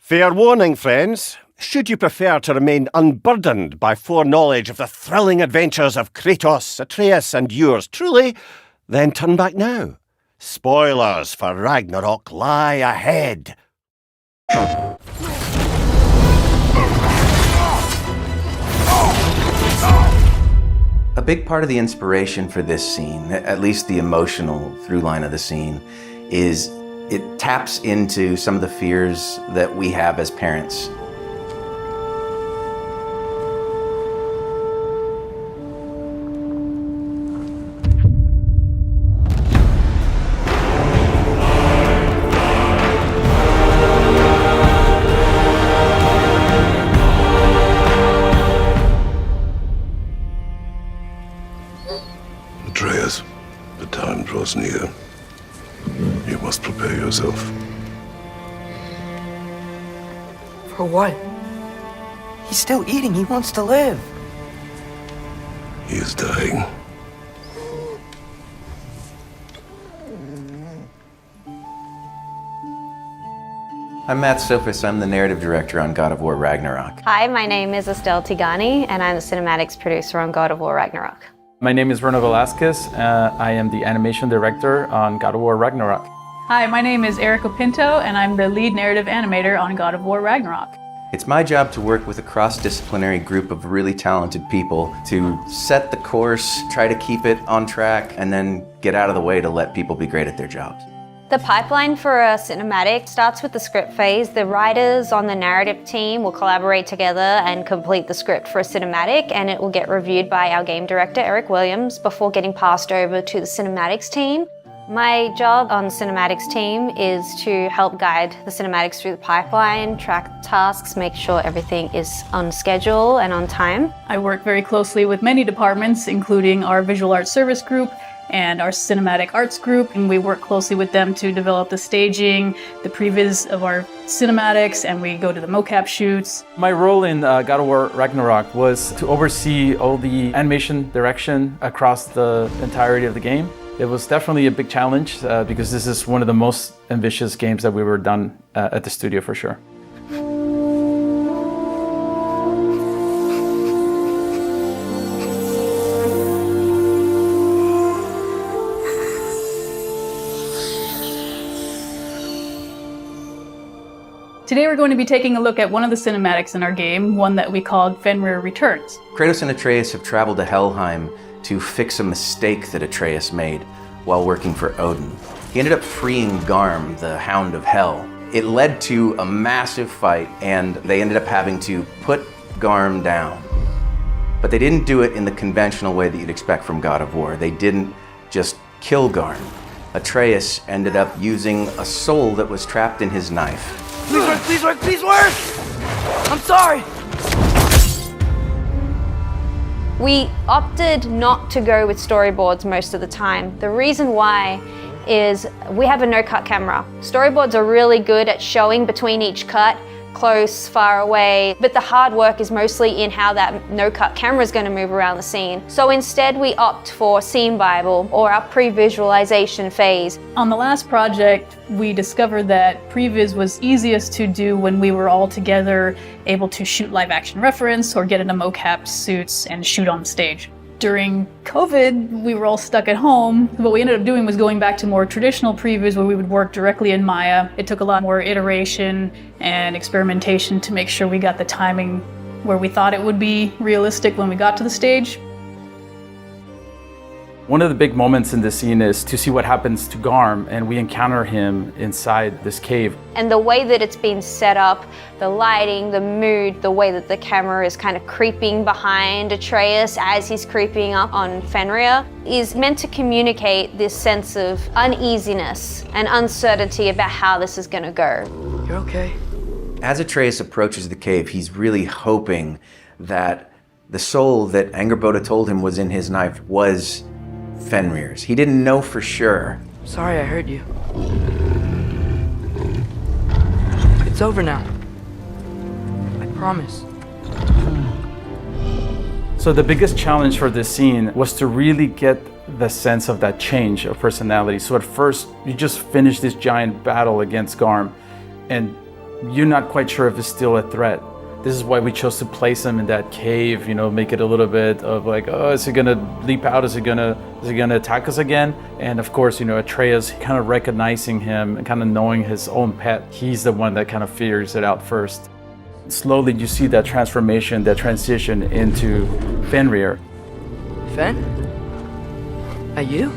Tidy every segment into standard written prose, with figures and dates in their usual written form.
Fair warning, friends. Should you prefer to remain unburdened by foreknowledge of the thrilling adventures of Kratos, Atreus, and yours truly, then turn back now. Spoilers for Ragnarok lie ahead. A big part of the inspiration for this scene, at least the emotional through line of the scene, is it taps into some of the fears that we have as parents. Atreus, the time draws near. You must prepare yourself. For what? He's still eating. He wants to live. He is dying. I'm Matt Sophis. I'm the narrative director on God of War Ragnarok. Hi, my name is Estelle Tigani, and I'm the cinematics producer on God of War Ragnarok. My name is Bruno Velasquez. I am the animation director on God of War Ragnarok. Hi, my name is Erica Pinto, and I'm the lead narrative animator on God of War Ragnarok. It's my job to work with a cross-disciplinary group of really talented people to set the course, try to keep it on track, and then get out of the way to let people be great at their jobs. The pipeline for a cinematic starts with the script phase. The writers on the narrative team will collaborate together and complete the script for a cinematic, and it will get reviewed by our game director, Eric Williams, before getting passed over to the cinematics team. My job on the cinematics team is to help guide the cinematics through the pipeline, track tasks, make sure everything is on schedule and on time. I work very closely with many departments, including our visual arts service group and our cinematic arts group, and we work closely with them to develop the staging, the previs of our cinematics, and we go to the mocap shoots. My role in God of War Ragnarok was to oversee all the animation direction across the entirety of the game. It was definitely a big challenge because this is one of the most ambitious games that we were done at the studio for sure. Today we're going to be taking a look at one of the cinematics in our game, one that we called Fenrir Returns. Kratos and Atreus have traveled to Helheim to fix a mistake that Atreus made while working for Odin. He ended up freeing Garm, the Hound of Hell. It led to a massive fight, and they ended up having to put Garm down. But they didn't do it in the conventional way that you'd expect from God of War. They didn't just kill Garm. Atreus ended up using a soul that was trapped in his knife. Please work, please work, please work! I'm sorry! We opted not to go with storyboards most of the time. The reason why is we have a no-cut camera. Storyboards are really good at showing between each cut, close, far away, but the hard work is mostly in how that no-cut camera is going to move around the scene. So instead we opt for Scene Bible or our pre-visualization phase. On the last project, we discovered that previs was easiest to do when we were all together, able to shoot live action reference or get into mocap suits and shoot on stage. During COVID, we were all stuck at home. What we ended up doing was going back to more traditional previs where we would work directly in Maya. It took a lot more iteration and experimentation to make sure we got the timing where we thought it would be realistic when we got to the stage. One of the big moments in this scene is to see what happens to Garm, and we encounter him inside this cave. And the way that it's been set up, the lighting, the mood, the way that the camera is kind of creeping behind Atreus as he's creeping up on Fenrir is meant to communicate this sense of uneasiness and uncertainty about how this is going to go. You're okay. As Atreus approaches the cave, he's really hoping that the soul that Angerboda told him was in his knife was Fenrir's. He didn't know for sure. Sorry I hurt you. It's over now. I promise. So the biggest challenge for this scene was to really get the sense of that change of personality. So at first, you just finish this giant battle against Garm, and you're not quite sure if it's still a threat. This is why we chose to place him in that cave, you know, make it a little bit of like, oh, is he gonna leap out? Is he gonna attack us again? And of course, you know, Atreus kind of recognizing him and kind of knowing his own pet, he's the one that kind of figures it out first. Slowly you see that transformation, that transition into Fenrir. Fen? Are you?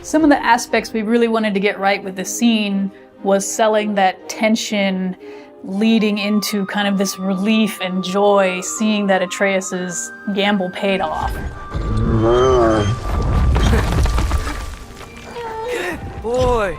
Some of the aspects we really wanted to get right with the scene was selling that tension leading into kind of this relief and joy, seeing that Atreus's gamble paid off. Good boy.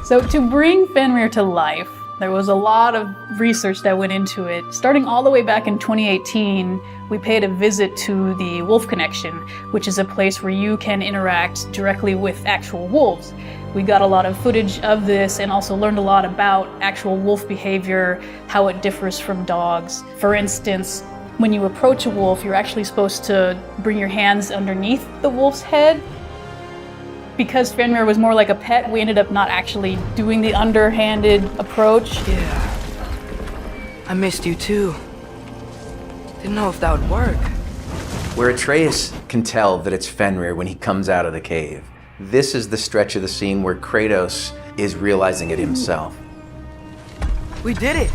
So to bring Fenrir to life, there was a lot of research that went into it. Starting all the way back in 2018, we paid a visit to the Wolf Connection, which is a place where you can interact directly with actual wolves. We got a lot of footage of this and also learned a lot about actual wolf behavior, how it differs from dogs. For instance, when you approach a wolf, you're actually supposed to bring your hands underneath the wolf's head. Because Fenrir was more like a pet, we ended up not actually doing the underhanded approach. Yeah. I missed you too. Didn't know if that would work. Where Atreus can tell that it's Fenrir when he comes out of the cave. This is the stretch of the scene where Kratos is realizing it himself. We did it.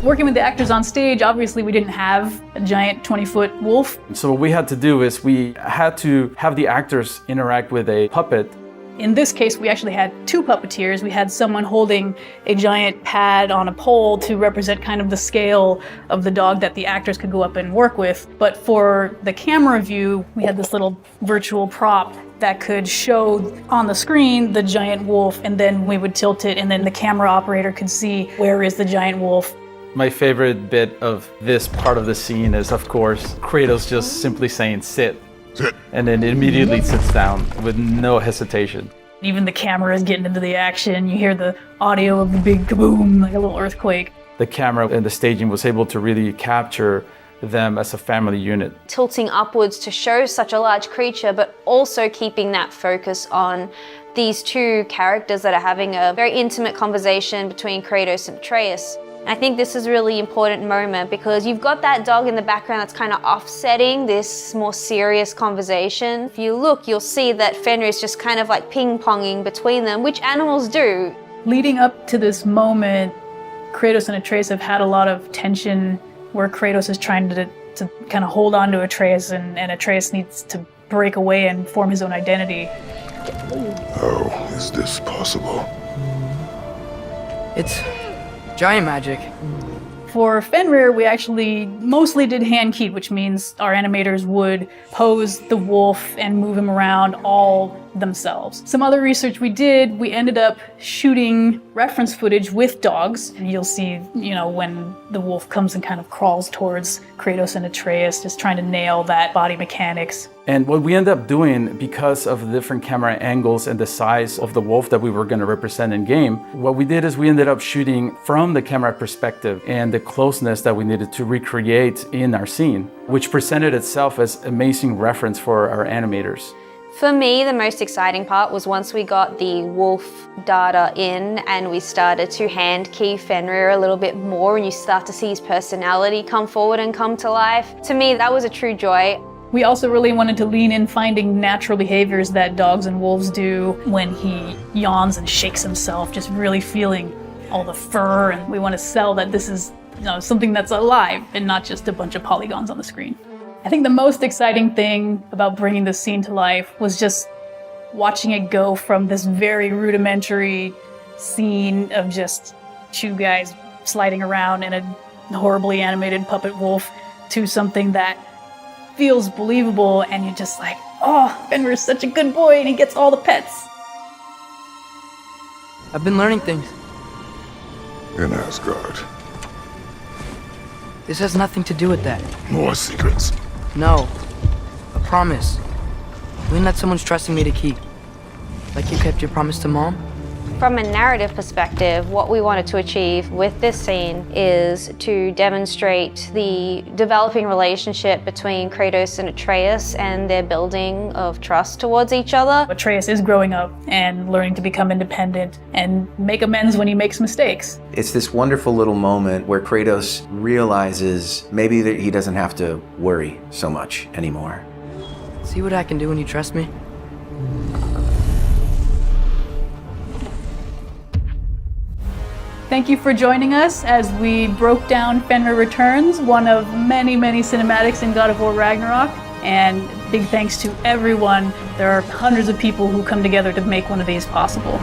Working with the actors on stage, obviously we didn't have a giant 20-foot wolf. So what we had to do is we had to have the actors interact with a puppet. In this case, we actually had two puppeteers. We had someone holding a giant pad on a pole to represent kind of the scale of the dog that the actors could go up and work with. But for the camera view, we had this little virtual prop that could show on the screen the giant wolf, and then we would tilt it, and then the camera operator could see where is the giant wolf. My favorite bit of this part of the scene is, of course, Kratos just simply saying, sit. Sit. And then immediately sits down with no hesitation. Even the camera is getting into the action. You hear the audio of the big kaboom, like a little earthquake. The camera and the staging was able to really capture them as a family unit. Tilting upwards to show such a large creature, but also keeping that focus on these two characters that are having a very intimate conversation between Kratos and Atreus. I think this is a really important moment because you've got that dog in the background that's kind of offsetting this more serious conversation. If you look, you'll see that Fenrir is just kind of like ping-ponging between them, which animals do. Leading up to this moment, Kratos and Atreus have had a lot of tension where Kratos is trying to kind of hold on to Atreus, and Atreus needs to break away and form his own identity. How is this possible? It's giant magic. For Fenrir, we actually mostly did hand keyed, which means our animators would pose the wolf and move him around all themselves. Some other research we did, we ended up shooting reference footage with dogs, and you'll see, you know, when the wolf comes and kind of crawls towards Kratos and Atreus, just trying to nail that body mechanics. And what we ended up doing, because of the different camera angles and the size of the wolf that we were going to represent in game, what we did is we ended up shooting from the camera perspective and the closeness that we needed to recreate in our scene, which presented itself as amazing reference for our animators. For me, the most exciting part was once we got the wolf data in and we started to hand key Fenrir a little bit more and you start to see his personality come forward and come to life. To me, that was a true joy. We also really wanted to lean in finding natural behaviors that dogs and wolves do when he yawns and shakes himself, just really feeling all the fur, and we want to sell that this is, you know, something that's alive and not just a bunch of polygons on the screen. I think the most exciting thing about bringing this scene to life was just watching it go from this very rudimentary scene of just two guys sliding around in a horribly animated puppet wolf to something that feels believable, and you're just like, oh, Fenrir's such a good boy and he gets all the pets. I've been learning things. In Asgard. This has nothing to do with that. More secrets. No. A promise. Knowing that someone's trusting me to keep. Like you kept your promise to Mom? From a narrative perspective, what we wanted to achieve with this scene is to demonstrate the developing relationship between Kratos and Atreus and their building of trust towards each other. Atreus is growing up and learning to become independent and make amends when he makes mistakes. It's this wonderful little moment where Kratos realizes maybe that he doesn't have to worry so much anymore. See what I can do when you trust me? Thank you for joining us as we broke down Fenrir Returns, one of many, many cinematics in God of War Ragnarok. And big thanks to everyone. There are hundreds of people who come together to make one of these possible.